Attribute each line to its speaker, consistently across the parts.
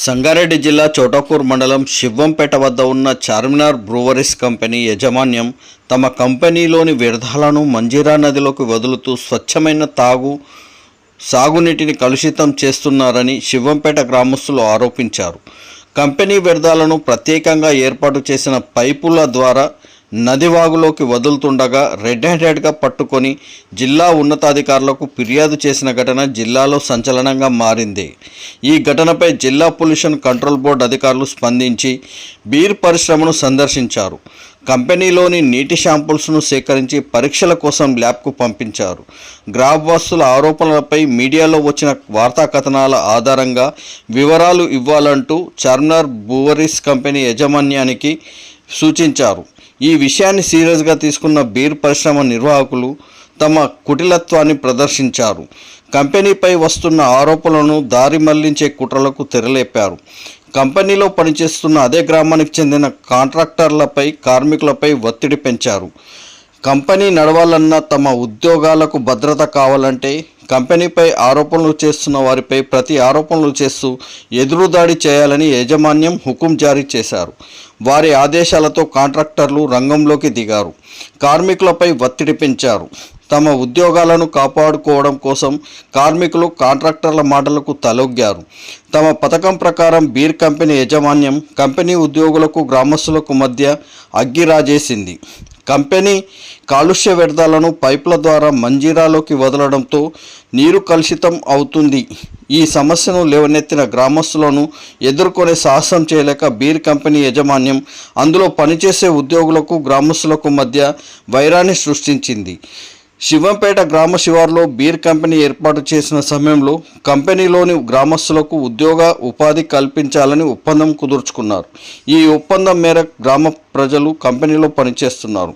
Speaker 1: సంగారెడ్డి జిల్లా చోటకూరు మండలం శివంపేట వద్ద ఉన్న చార్మినార్ బ్రూవరీస్ కంపెనీ యాజమాన్యం తమ కంపెనీలోని వ్యర్థాలను మంజీరా నదిలోకి వదులుతూ స్వచ్ఛమైన సాగునీటిని కలుషితం చేస్తున్నారని శివంపేట గ్రామస్తులు ఆరోపించారు. కంపెనీ వ్యర్థాలను ప్రత్యేకంగా ఏర్పాటు చేసిన పైపుల ద్వారా నదివాగులోకి వదులుతుండగా రెడ్ హ్యాండెడ్గా పట్టుకొని జిల్లా ఉన్నతాధికారులకు ఫిర్యాదు చేసిన ఘటన జిల్లాలో సంచలనంగా మారింది. ఈ ఘటనపై జిల్లా పొల్యూషన్ కంట్రోల్ బోర్డు అధికారులు స్పందించి బీర్ పరిశ్రమను సందర్శించారు. కంపెనీలోని నీటి శాంపుల్స్ను సేకరించి పరీక్షల కోసం ల్యాబ్కు పంపించారు. గ్రామవాసుల ఆరోపణలపై మీడియాలో వచ్చిన వార్తా కథనాల ఆధారంగా వివరాలు ఇవ్వాలంటూ చార్మినార్ బ్రూవరీస్ కంపెనీ యాజమాన్యానికి సూచించారు. ఈ విషయాన్ని సీరియస్గా తీసుకున్న బీర్ పరిశ్రమ నిర్వాహకులు తమ కుటిలత్వాన్ని ప్రదర్శించారు. కంపెనీపై వస్తున్న ఆరోపణలను దారి మళ్లించే కుట్రలకు తెరలేపారు. కంపెనీలో పనిచేస్తున్న అదే గ్రామానికి చెందిన కాంట్రాక్టర్లపై, కార్మికులపై ఒత్తిడి పెంచారు. కంపెనీ నడవాలన్నా, తమ ఉద్యోగాలకు భద్రత కావాలంటే కంపెనీపై ఆరోపణలు చేస్తున్న వారిపై ప్రతి ఆరోపణలు చేస్తూ ఎదురుదాడి చేయాలని యాజమాన్యం హుకుం జారీ చేశారు. వారి ఆదేశాలతో కాంట్రాక్టర్లు రంగంలోకి దిగారు. కార్మికులపై ఒత్తిడి పెంచారు. తమ ఉద్యోగాలను కాపాడుకోవడం కోసం కార్మికులు కాంట్రాక్టర్ల మాటలకు తలొగ్గారు. తమ పథకం ప్రకారం బీర్ కంపెనీ యాజమాన్యం కంపెనీ ఉద్యోగులకు, గ్రామస్తులకు మధ్య అగ్గిరాజేసింది. కంపెనీ కాలుష్య వ్యర్థాలను పైపుల ద్వారా మంజీరాలోకి వదలడంతో నీరు కలుషితం అవుతుంది. ఈ సమస్యను లేవనెత్తిన గ్రామస్తులను ఎదుర్కొనే సాహసం చేయలేక బీర్ కంపెనీ యాజమాన్యం అందులో పనిచేసే ఉద్యోగులకు, గ్రామస్తులకు మధ్య వైరాన్ని సృష్టించింది. శివంపేట గ్రామ శివారులో బీర్ కంపెనీ ఏర్పాటు చేసిన సమయంలో కంపెనీలోని గ్రామస్తులకు ఉపాధి కల్పించాలని ఒప్పందం కుదుర్చుకున్నారు. ఈ ఒప్పందం మేరకు గ్రామ ప్రజలు కంపెనీలో పనిచేస్తున్నారు.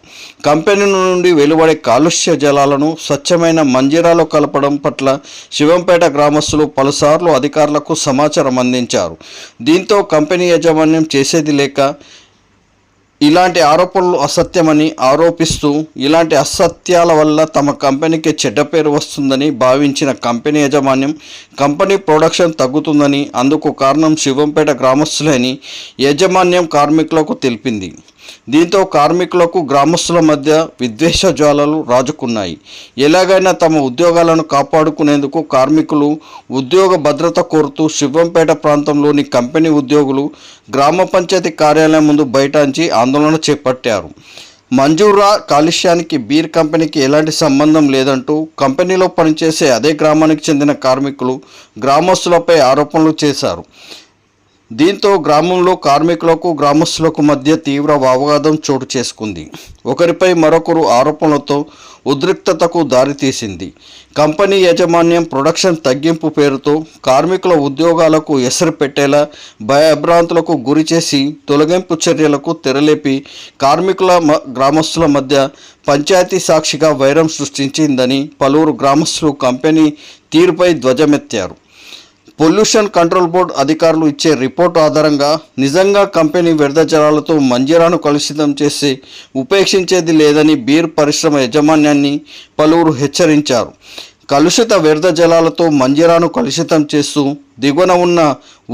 Speaker 1: కంపెనీ నుండి వెలువడే కాలుష్య జలాలను స్వచ్ఛమైన మంజీరాలో కలపడం పట్ల శివంపేట గ్రామస్తులు పలుసార్లు అధికారులకు సమాచారం అందించారు. దీంతో కంపెనీ యాజమాన్యం చేసేది లేక ఇలాంటి ఆరోపణలు అసత్యమని ఆరోపిస్తూ, ఇలాంటి అసత్యాల వల్ల తమ కంపెనీకి చెడ్డ పేరు వస్తుందని భావించిన కంపెనీ యాజమాన్యం కంపెనీ ప్రొడక్షన్ తగ్గుతుందని, అందుకు కారణం శివంపేట గ్రామస్తులని యాజమాన్యం కార్మికులకు తెలిపింది. దీంతో కార్మికులకు, గ్రామస్తుల మధ్య విద్వేష జ్వాలలు రాజుకున్నాయి. ఎలాగైనా తమ ఉద్యోగాలను కాపాడుకునేందుకు కార్మికులు ఉద్యోగ భద్రత కోరుతూ శివంపేట ప్రాంతంలోని కంపెనీ ఉద్యోగులు గ్రామ పంచాయతీ కార్యాలయం ముందు బైఠాయించి ఆందోళన చేపట్టారు. మంజూరా కాలుష్యానికి బీర్ కంపెనీకి ఎలాంటి సంబంధం లేదంటూ కంపెనీలో పనిచేసే అదే గ్రామానికి చెందిన కార్మికులు గ్రామస్తులపై ఆరోపణలు చేశారు. దీంతో గ్రామంలో కార్మికులకు, గ్రామస్తులకు మధ్య తీవ్ర వాగ్వాదం చోటు చేసుకుంది. ఒకరిపై మరొకరు ఆరోపణలతో ఉద్రిక్తతకు దారితీసింది. కంపెనీ యాజమాన్యం ప్రొడక్షన్ తగ్గింపు పేరుతో కార్మికుల ఉద్యోగాలకు ఎసరు పెట్టేలా భయభ్రాంతులకు గురి చేసి తొలగింపు చర్యలకు తెరలేపి కార్మికుల, గ్రామస్తుల మధ్య పంచాయతీ సాక్షిగా వైరం సృష్టించిందని పలువురు గ్రామస్తులు కంపెనీ తీరుపై ధ్వజమెత్తారు. పొల్యూషన్ కంట్రోల్ బోర్డు అధికారులు ఇచ్చే రిపోర్టు ఆధారంగా నిజంగా కంపెనీ వ్యర్థ జలాలతో మంజీరాను కలుషితం చేసి ఉపేక్షించేది లేదని బీర్ పరిశ్రమ యాజమాన్యాన్ని పలువురు హెచ్చరించారు. కలుషిత వ్యర్థ జలాలతో మంజీరాను కలుషితం చేస్తూ దిగువన ఉన్న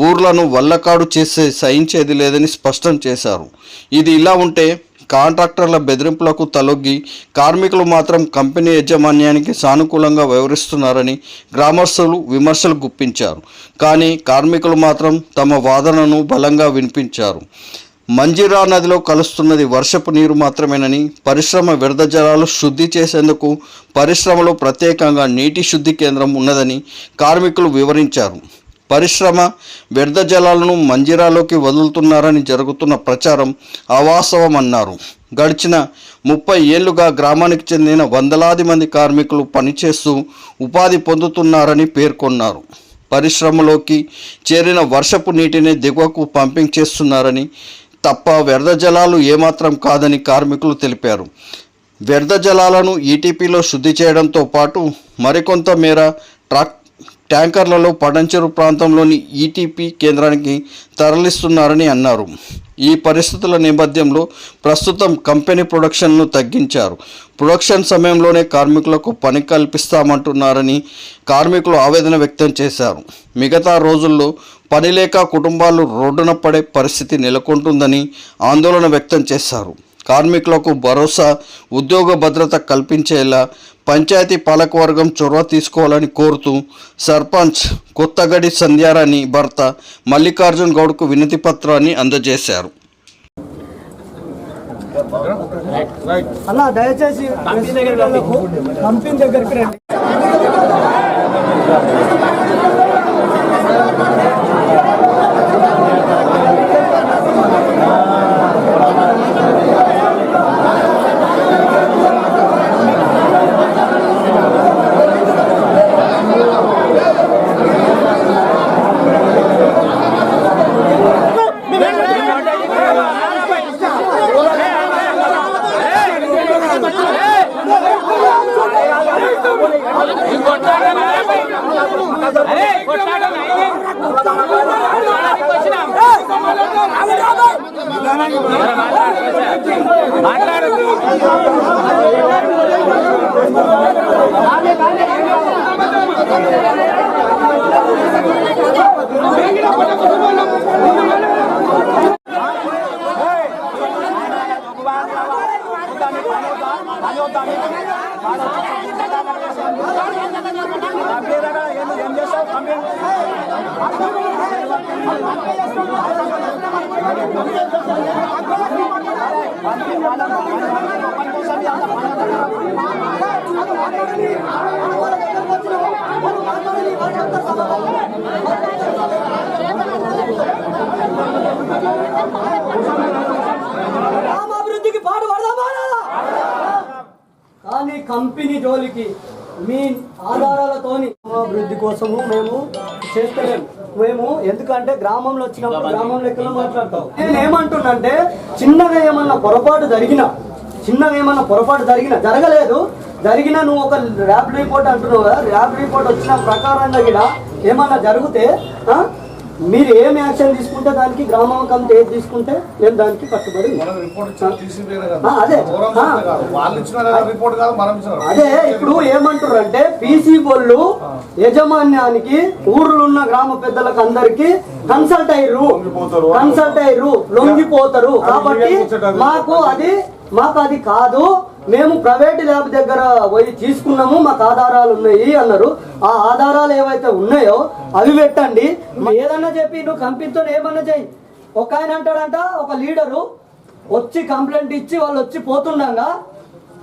Speaker 1: ఊర్లను వల్లకాడు చేసే సహించేది లేదని స్పష్టం చేశారు. ఇది ఇలా ఉంటే కాంట్రాక్టర్ల బెదిరింపులకు తలొగ్గి కార్మికులు మాత్రం కంపెనీ యాజమాన్యానికి సానుకూలంగా వ్యవహరిస్తున్నారని గ్రామస్తులు విమర్శలు గుప్పించారు. కానీ కార్మికులు మాత్రం తమ వాదనను బలంగా వినిపించారు. మంజీరా నదిలో కలుస్తున్నది వర్షపు నీరు మాత్రమేనని, పరిశ్రమ వ్యర్థ జలాలు శుద్ధి చేసేందుకు పరిశ్రమలో ప్రత్యేకంగా నీటి శుద్ధి కేంద్రం ఉన్నదని కార్మికులు వివరించారు. పరిశ్రమ వ్యర్థ జలాలను మంజీరాలోకి వదులుతున్నారని జరుగుతున్న ప్రచారం అవాస్తవమన్నారు. గడిచిన 30 ఏళ్లుగా గ్రామానికి చెందిన వందలాది మంది కార్మికులు పనిచేస్తూ ఉపాధి పొందుతున్నారని పేర్కొన్నారు. పరిశ్రమలోకి చేరిన వర్షపు నీటిని దిగువకు పంపింగ్ చేస్తున్నారని తప్ప వ్యర్థ జలాలు ఏమాత్రం కాదని కార్మికులు తెలిపారు. వ్యర్థ జలాలను ఈటీపీలో శుద్ధి చేయడంతో పాటు మరికొంత మేర ట్యాంకర్లలో పడంచెరు ప్రాంతంలోని ఈటీపీ కేంద్రానికి తరలిస్తున్నారని అన్నారు. ఈ పరిస్థితుల నేపథ్యంలో ప్రస్తుతం కంపెనీ ప్రొడక్షన్ను తగ్గించారు. ప్రొడక్షన్ సమయంలోనే కార్మికులకు పని కల్పిస్తామంటున్నారని కార్మికులు ఆవేదన వ్యక్తం చేశారు. మిగతా రోజుల్లో పని లేక కుటుంబాలు రోడ్డున పడే పరిస్థితి నెలకొంటుందని ఆందోళన వ్యక్తం చేశారు. కార్మికులకు భరోసా, ఉద్యోగ భద్రత కల్పించేలా పంచాయతీ పాలకవర్గం చొరవ తీసుకోవాలని కోరుతూ సర్పంచ్ కొత్తగడి సంధ్యారాణి భర్త మల్లికార్జున్ గౌడ్కు వినతి పత్రాన్ని అందజేశారు.
Speaker 2: అలా దయచేసి కంపెనీ దగ్గరికి రండి. గ్రామాభివృద్ధికి పాటు పడదామా? కానీ కంపెనీ జోలికి మీ ఆధారాలతోని అభివృద్ధి కోసము మేము చేస్తలేము. మేము ఎందుకంటే గ్రామంలో వచ్చినప్పుడు గ్రామం లెక్కలో మాట్లాడతాం. నేను ఏమంటున్నంటే చిన్నగా ఏమన్నా పొరపాటు జరగలేదు, జరిగినా నువ్వు ఒక ర్యాబ్ రిపోర్ట్ అంటున్నావు కదా, ర్యాబ్ రిపోర్ట్ వచ్చిన ప్రకారంగా కూడా ఏమన్నా జరిగితే మీరు ఏం యాక్షన్ తీసుకుంటే దానికి గ్రామం కమిటీ ఏది తీసుకుంటే నేను దానికి కట్టుబడి అదే ఇప్పుడు ఏమంటారు అంటే పీసీ బోళ్ళు యజమాన్యానికి ఊర్లో ఉన్న గ్రామ పెద్దలకు అందరికి కన్సల్ట్ అయ్యారు, లొంగిపోతారు. కాబట్టి మాకు అది కాదు, మేము ప్రైవేట్ ల్యాబ్ దగ్గర పోయి తీసుకున్నాము, మాకు ఆధారాలు ఉన్నాయి అన్నారు. ఆ ఆధారాలు ఏవైతే ఉన్నాయో అవి పెట్టండి. ఏదన్నా చెప్పి నువ్వు కంపెనీతో ఏమన్నా చెయ్యి. ఒక ఆయన అంటాడంట, ఒక లీడరు వచ్చి కంప్లైంట్ ఇచ్చి వాళ్ళు వచ్చి పోతుండగా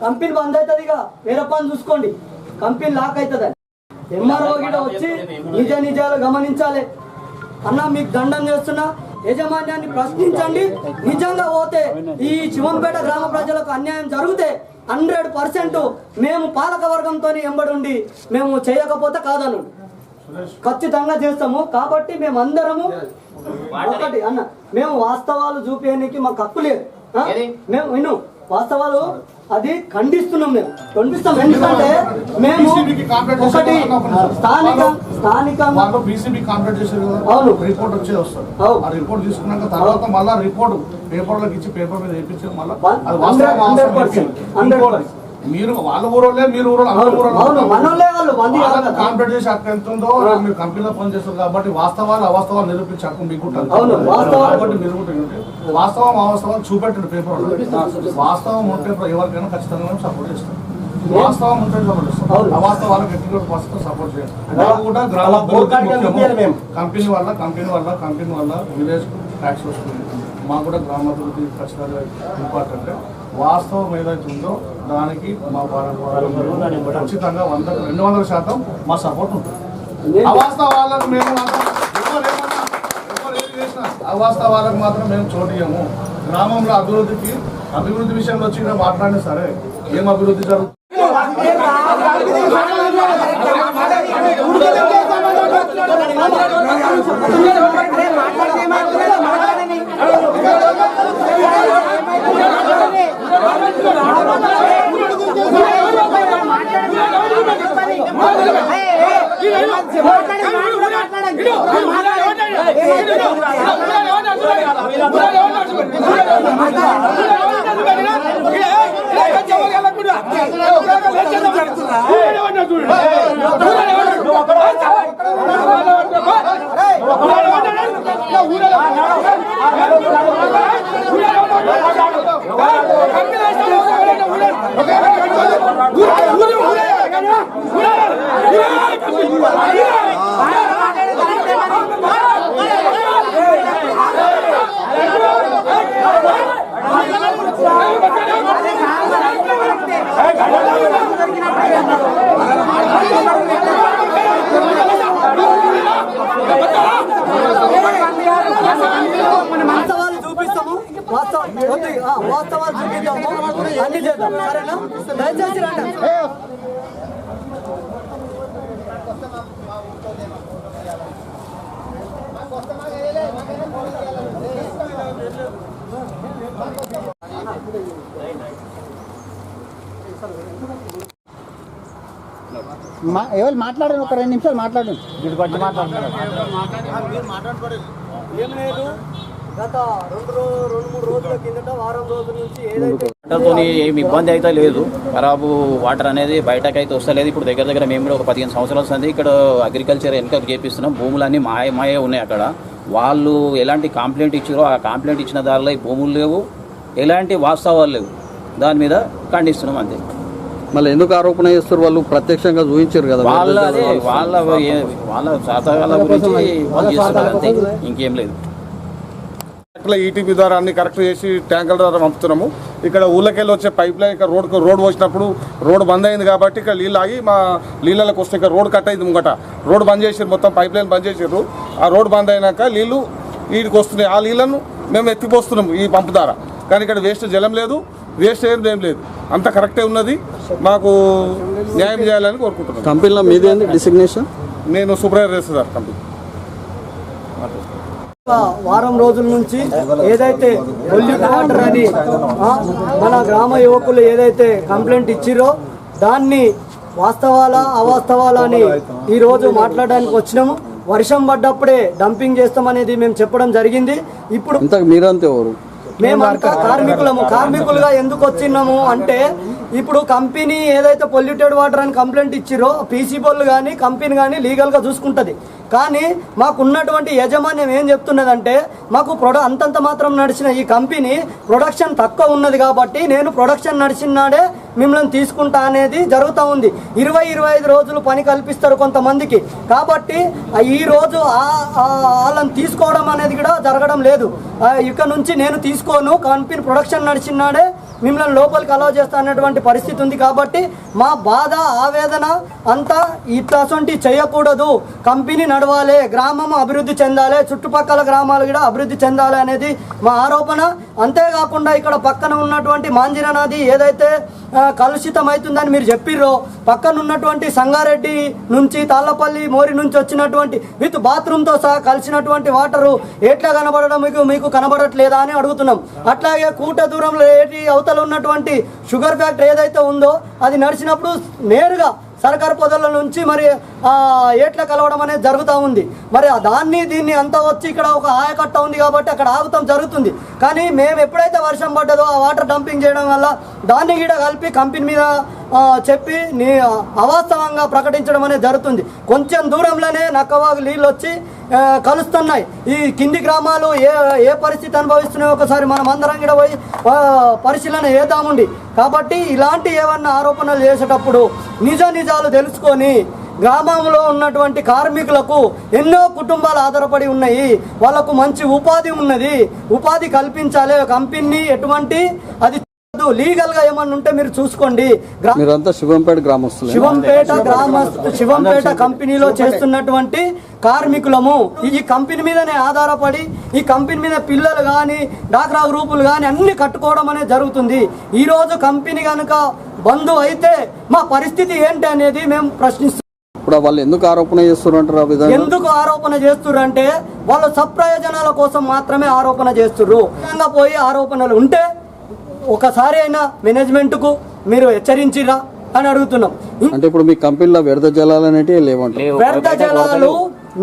Speaker 2: కంపెనీ బంద్ అవుతుంది, ఇక వేరే పని చూసుకోండి, కంపెనీ లాక్ అవుతుందని. ఎంఆర్ఓ గిడ వచ్చి నిజాలు గమనించాలి. అన్న మీకు దండం చేస్తున్నా, యజమాన్యాన్ని ప్రశ్నించండి. నిజంగా పోతే ఈ శివంపేట గ్రామ ప్రజలకు అన్యాయం జరిగితే 100% మేము పాలక వర్గంతో ఎంబడి మేము చేయకపోతే కాదను ఖచ్చితంగా చేస్తాము. కాబట్టి మేము అందరము ఒకటి అన్న, మేము వాస్తవాలు చూపించడానికి మాకు హక్కు లేదు. మేము విను వాస్తవాలు అది ఖండిస్తున్నాం, మేము ఖండిస్తాం. ఎందుకంటే మేము ఒకటి స్థానికంగా అవును రిపోర్ట్ వచ్చేది వస్తుంది. ఆ రిపోర్ట్ తీసుకున్నాక తర్వాత మళ్ళీ రిపోర్ట్ పేపర్లకు ఇచ్చి పేపర్ మీద వేయించి మళ్ళీ మీరు వాళ్ళ ఊరోళ్ళే, మీరు కాంప్లీట్ చేసి హక్కు ఎంత ఉందో మీరు కంపెనీలో పనిచేస్తారు. కాబట్టి వాస్తవాలు అవాస్తవాలు నిరూపించే హక్కు మీకు ఉంటుంది. కాబట్టి మీరు వాస్తవం అవాస్తవాలు చూపెట్టండి పేపర్. వాస్తవం ఉంటే ఎవరికైనా ఖచ్చితంగా సపోర్ట్ చేస్తాం. వాస్తవం ఉంటే సపోర్ట్ చేస్తాం, అవాస్తవాలకు ఎట్టి పరిస్థితులు సపోర్ట్ చేస్తాం. కూడా గ్రామ కంపెనీ వల్ల విలేజ్ ట్యాక్స్ వస్తుంది. మాకు కూడా గ్రామాభివృద్ధి ఖచ్చితంగా ఇంపార్టెంట్. వాస్తవం ఏదైతే ఉందో దానికి మా ఖచ్చితంగా 200% మా సపోర్ట్ ఉంటుంది. అవాస్తవాలకు మేము అవాస్తవాలకు మాత్రం మేము చోటియము. గ్రామంలో అభివృద్ధి విషయంలో వచ్చి మాట్లాడినా సరే ఏం అభివృద్ధి జరుగుతుంది
Speaker 3: Hey!
Speaker 2: వాస్తవాలు చూపిస్తాము, వాస్తవాలు చూపిద్దాము, అన్ని చేద్దాం. సరేనా? దయచేసి రండి.
Speaker 3: ఎవరు మాట్లాడండి, ఒక 2 నిమిషాలు మాట్లాడండి.
Speaker 2: ఏం లేదు, గత 2-3 రోజుల కిందట, వారం రోజుల నుంచి ఏదైతే
Speaker 4: వాటర్తో ఏమి ఇబ్బంది అయితే లేదు. ఖరాబు వాటర్ అనేది బయటకు అయితే వస్తలేదు. ఇప్పుడు దగ్గర దగ్గర మేము కూడా ఒక 15 సంవత్సరాలు వస్తుంది ఇక్కడ అగ్రికల్చర్ వెనుక చేపిస్తున్నాం. భూములన్నీ మాయే ఉన్నాయి అక్కడ. వాళ్ళు ఎలాంటి కంప్లైంట్ ఇచ్చారో ఆ కంప్లైంట్ ఇచ్చిన దానిలో ఈ భూములు లేవు, ఎలాంటి వాస్తవాలు లేవు. దాని మీద ఖండిస్తున్నాం అంతే.
Speaker 1: మళ్ళీ ఎందుకు ఆరోపణ చేస్తారు? వాళ్ళు ప్రత్యక్షంగా చూపించారు కదా,
Speaker 4: వాళ్ళ శాతకాల గురించి వాళ్ళు చేస్తున్నారు అంతే, ఇంకేం లేదు.
Speaker 5: ఈటీపీ ద్వారా అన్ని కరెక్ట్ చేసి ట్యాంకర్ ద్వారా పంపుతున్నాము. ఇక్కడ ఊళ్ళకెళ్ళి వచ్చే పైప్ లైన్ ఇక్కడ రోడ్ పోసినప్పుడు రోడ్ బంద్ అయింది కాబట్టి ఇక్కడ నీళ్ళు ఆగి మా నీళ్ళకి వస్తే ఇక్కడ రోడ్ కట్ అయింది ముంగట. రోడ్ బంద్ చేసారు, మొత్తం పైప్ లైన్ బంద్ చేసారు. ఆ రోడ్ బంద్ అయినాక నీళ్ళు వీడికి వస్తున్నాయి. ఆ నీళ్ళను మేము ఎత్తిపోస్తున్నాము ఈ పంపు ద్వారా. కానీ ఇక్కడ వేస్ట్ జలం లేదు, వేస్ట్ అయ్యేది ఏం లేదు, అంత కరెక్టే ఉన్నది. మాకు న్యాయం చేయాలని కోరుకుంటున్నాను.
Speaker 1: కంపెనీలో మీదేంటి డిసిగ్నేషన్?
Speaker 5: నేను సూపర్వైజర్ సార్ కంపెనీ.
Speaker 2: వారం రోజుల నుంచి ఏదైతే పొల్యూట్ వాటర్ అని మన గ్రామ యువకులు ఏదైతే కంప్లైంట్ ఇచ్చిరో దాన్ని వాస్తవాలా అవాస్తవాలా అని ఈరోజు మాట్లాడడానికి వచ్చినాము. వర్షం పడ్డప్పుడే డంపింగ్ చేస్తామనేది మేము చెప్పడం జరిగింది. ఇప్పుడు
Speaker 1: ఇంతకు మీరంతే ఎవరు?
Speaker 2: మేమంతా కార్మికులుగా ఎందుకు వచ్చినాము అంటే, ఇప్పుడు కంపెనీ ఏదైతే పొల్యూటెడ్ వాటర్ అని కంప్లైంట్ ఇచ్చిరో పీసీ బోర్లు కానీ కంపెనీ కానీ లీగల్గా చూసుకుంటుంది. కానీ మాకున్నటువంటి యాజమాన్యం ఏం చెప్తున్నదంటే, మాకు అంతంత మాత్రం నడిచిన ఈ కంపెనీ ప్రొడక్షన్ తక్కువ ఉన్నది కాబట్టి నేను ప్రొడక్షన్ నడిచినాడే మిమ్మల్ని తీసుకుంటా అనేది జరుగుతూ ఉంది. 20-25 రోజులు పని కల్పిస్తారు కొంతమందికి. కాబట్టి ఈ రోజు వాళ్ళని తీసుకోవడం అనేది కూడా జరగడం లేదు. ఇక్కడ నుంచి నేను తీసుకోను, కంపెనీ ప్రొడక్షన్ నడిచినాడే మిమ్మల్ని లోపలికి అలౌ చేస్తా అన్నటువంటి పరిస్థితి ఉంది. కాబట్టి మా బాధ ఆవేదన అంతా ఇట్లాంటి చేయకూడదు, కంపెనీ నడవాలి, గ్రామం అభివృద్ధి చెందాలి, చుట్టుపక్కల గ్రామాలు కూడా అభివృద్ధి చెందాలి అనేది మా ఆరోపణ. అంతేకాకుండా ఇక్కడ పక్కన ఉన్నటువంటి మాంజిరా నది ఏదైతే కలుషితం అవుతుందని మీరు చెప్పిర్రో, పక్కన ఉన్నటువంటి సంగారెడ్డి నుంచి తాళ్ళపల్లి మోరి నుంచి వచ్చినటువంటి విత్ బాత్రూమ్తో సహా కలిసినటువంటి వాటరు ఎట్లా కనబడడం మీకు కనబడట్లేదా అని అడుగుతున్నాం. అట్లాగే కూట దూరంలో అవతల ఉన్నటువంటి షుగర్ ఫ్యాక్టరీ ఏదైతే ఉందో అది నడిచినప్పుడు నేరుగా సర్కారు పొదల నుంచి మరి ఏట్ల కలవడం అనేది జరుగుతూ ఉంది. మరి దీన్ని అంతా వచ్చి ఇక్కడ ఒక ఆయకట్ట ఉంది కాబట్టి అక్కడ ఆగుతాం జరుగుతుంది. కానీ మేము ఎప్పుడైతే వర్షం పడ్డదో ఆ వాటర్ డంపింగ్ చేయడం వల్ల దాన్ని కూడా కలిపి కంపెనీ మీద చెప్పి అవాస్తవంగా ప్రకటించడం అనేది జరుగుతుంది. కొంచెం దూరంలోనే నక్కవాగు నీళ్ళు వచ్చి కలుస్తున్నాయి. ఈ కింది గ్రామాలు ఏ పరిస్థితి అనుభవిస్తున్నాయో ఒకసారి మనం అందరం కూడా పోయి పరిశీలన చేద్దామండి. కాబట్టి ఇలాంటి ఏమన్నా ఆరోపణలు చేసేటప్పుడు నిజాలు తెలుసుకొని గ్రామంలో ఉన్నటువంటి కార్మికులకు ఎన్నో కుటుంబాలు ఆధారపడి ఉన్నాయి, వాళ్ళకు మంచి ఉపాధి ఉన్నది, ఉపాధి కల్పించాలి. కంపెనీ ఎటువంటి అది లీగల్ గా ఏమన్నా ఉంటే మీరు చూసుకోండి.
Speaker 1: మీరంతా శివంపేట గ్రామస్తులు,
Speaker 2: శివంపేట కంపెనీలో చేస్తున్నటువంటి కార్మికులము. ఈ కంపెనీ మీదనే ఆధారపడి ఈ కంపెనీ మీద పిల్లలు కానీ డాక్రా గ్రూపులు కానీ అన్ని కట్టుకోవడం అనేది జరుగుతుంది. ఈ రోజు కంపెనీ కనుక బంద్ అయితే మా పరిస్థితి ఏంటి అనేది మేము ప్రశ్నిస్తున్నాం.
Speaker 1: ఇప్పుడు వాళ్ళు ఎందుకు ఆరోపణ చేస్తున్నారు?
Speaker 2: ఎందుకు ఆరోపణ చేస్తున్నారు వాళ్ళు సప్రయోజనాల కోసం మాత్రమే ఆరోపణ చేస్తున్నారు. పోయి ఆరోపణలు ఉంటే ఒకసారి అయినా మేనేజ్మెంట్ కు మీరు హెచ్చరించిరా అని అడుగుతున్నాం.
Speaker 1: అంటే ఇప్పుడు మీ కంపెనీలో వ్యర్థ జలాలు అనేవి లేవంటే?
Speaker 2: వ్యర్థ జలాలు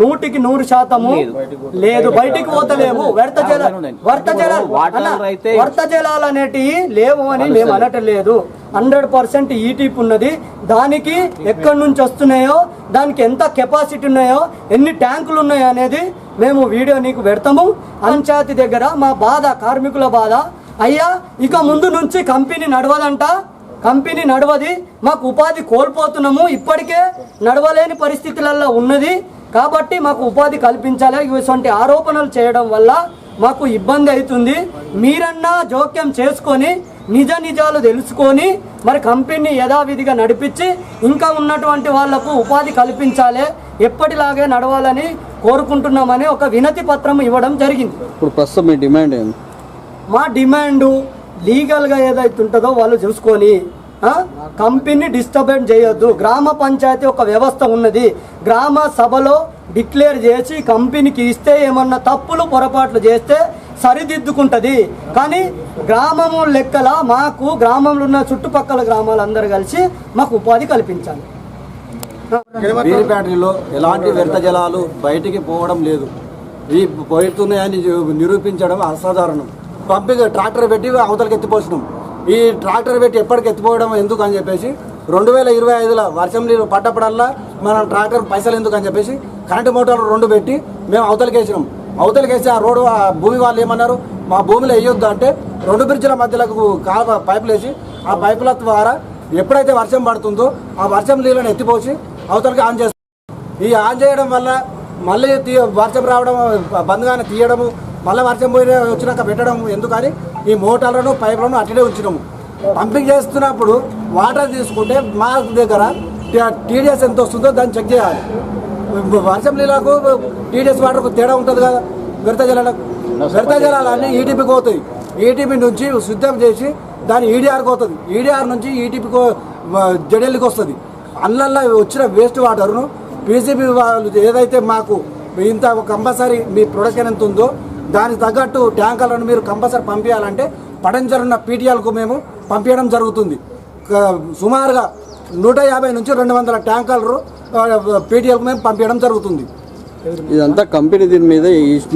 Speaker 2: 100% లేదు, బయటికి పోతలేవు. వర్త జలాలు అనేటివి లేవు అని మేము అనట్లేదు. 100% ఈటీపీ ఉన్నది. దానికి ఎక్కడి నుంచి వస్తున్నాయో, దానికి ఎంత కెపాసిటీ ఉన్నాయో, ఎన్ని ట్యాంకులు ఉన్నాయో అనేది మేము వీడియో నీకు పెడతాము. పంచాయతీ దగ్గర మా బాధ, కార్మికుల బాధ, అయ్యా ఇక ముందు నుంచి కంపెనీ నడవదంట, కంపెనీ నడవది, మాకు ఉపాధి కోల్పోతున్నాము, ఇప్పటికే నడవలేని పరిస్థితులలో ఉన్నది కాబట్టి మాకు ఉపాధి కల్పించాలి. ఇటువంటి ఆరోపణలు చేయడం వల్ల మాకు ఇబ్బంది అవుతుంది. మీరన్నా జోక్యం చేసుకొని నిజాలు తెలుసుకొని మరి కంపెనీ యథావిధిగా నడిపించి ఇంకా ఉన్నటువంటి వాళ్లకు ఉపాధి కల్పించాలి, ఎప్పటిలాగే నడవాలని కోరుకుంటున్నామని ఒక వినతి పత్రం ఇవ్వడం జరిగింది.
Speaker 1: ఇప్పుడు ప్రస్తుతం మీ డిమాండ్ ఏంటి?
Speaker 2: మా డిమాండు లీగల్గా ఏదైతే ఉంటుందో వాళ్ళు చూసుకొని కంపెనీ డిస్టర్బెన్స్ చేయొద్దు. గ్రామ పంచాయతీ ఒక వ్యవస్థ ఉన్నది, గ్రామ సభలో డిక్లేర్ చేసి కంపెనీకి ఇస్తే ఏమన్నా తప్పులు పొరపాట్లు చేస్తే సరిదిద్దుకుంటుంది. కానీ గ్రామము లెక్కల మాకు గ్రామంలో ఉన్న చుట్టుపక్కల గ్రామాలందరూ కలిసి మాకు ఉపాధి కల్పించాలి.
Speaker 6: బీర్ ఫ్యాక్టరీలో ఎలాంటి వ్యర్థ జలాలు బయటికి పోవడం లేదు. ఈ పోతున్నాయని నిరూపించడం అసాధారణం. పంపింగ్ ట్రాక్టర్ పెట్టి అవతలకి ఎత్తిపోసినాం. ఈ ట్రాక్టర్ పెట్టి ఎప్పటికి ఎత్తిపోవడం ఎందుకు అని చెప్పేసి 2025లో వర్షం నీరు పడ్డప్పుడల్లా మనం ట్రాక్టర్ పైసలు ఎందుకు అని చెప్పేసి కరెంటు మోటార్లు 2 పెట్టి మేము అవతలకి వేసినాం. అవతలకి వేసి ఆ రోడ్డు ఆ భూమి వాళ్ళు ఏమన్నారు, మా భూమిలో వేయొద్దు అంటే 2 బ్రిడ్జిల మధ్యలకు పైపులు వేసి ఆ పైపుల ద్వారా ఎప్పుడైతే వర్షం పడుతుందో ఆ వర్షం నీళ్ళని ఎత్తిపోసి అవతలకి ఆన్ చేస్తాం. ఈ ఆన్ చేయడం వల్ల మళ్ళీ వర్షం రావడం, బంద్గానే తీయడము, మళ్ళీ వర్షం పోయి వచ్చినాక పెట్టడం ఎందుకని ఈ మోటార్లను పైపులను అట్లనే ఉంచినాము. పంపింగ్ చేస్తున్నప్పుడు వాటర్ తీసుకుంటే మా దగ్గర టీడీఎస్ ఎంత వస్తుందో దాన్ని చెక్ చేయాలి. వర్షం నీళ్ళకు టీడీఎస్ వాటర్కు తేడా ఉంటుంది కదా. వ్యర్థ జలాలన్నీ ఈటీపీకి పోతాయి. ఈటీపీ నుంచి శుద్ధం చేసి దాన్ని ఈడీఆర్కి పోతుంది. ఈడీఆర్ నుంచి ఈటీపీకి జడెల్లికి వస్తుంది. అల్లల్లో వచ్చిన వేస్ట్ వాటర్ను పీసీబీ వాళ్ళు ఏదైతే మాకు ఇంత కంపల్సరీ మీ ప్రొడక్షన్ ఎంత ఉందో దానికి తగ్గట్టు ట్యాంకర్లను మీరు కంపల్సరీ పంపించాలంటే పడంజరున్న పీటీఎల్కు మేము పంపించడం జరుగుతుంది. సుమారుగా 150 నుంచి 200 ట్యాంకర్లు పీటీఎల్కు మేము పంపించడం జరుగుతుంది.
Speaker 1: ఇదంతా కంపెనీ దీని మీద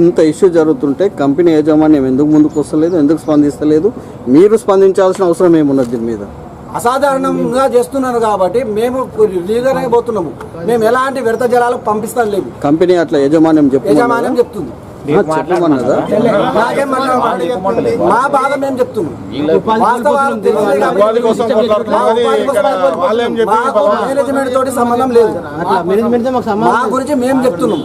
Speaker 1: ఇంత ఇష్యూ జరుగుతుంటే కంపెనీ యాజమాన్యం ఎందుకు ముందుకు వస్తలేదు, ఎందుకు స్పందిస్తలేదు? మీరు స్పందించాల్సిన అవసరం ఏమున్నది దీని మీద?
Speaker 6: అసాధారణంగా చేస్తున్నారు కాబట్టి మేము లీగల్గా పోతున్నాము. మేము ఎలాంటి వ్యర్థ జలాలు పంపిస్తాం లేదు.
Speaker 1: కంపెనీ అట్లా యజమాన్యం
Speaker 6: చెప్తుంది.
Speaker 1: చెప్పమన్నదా?
Speaker 6: మా బాధ మేము చెప్తున్నాం. మేనేజ్మెంట్ తోటి సంబంధం లేదు, మా గురించి మేము చెప్తున్నాం.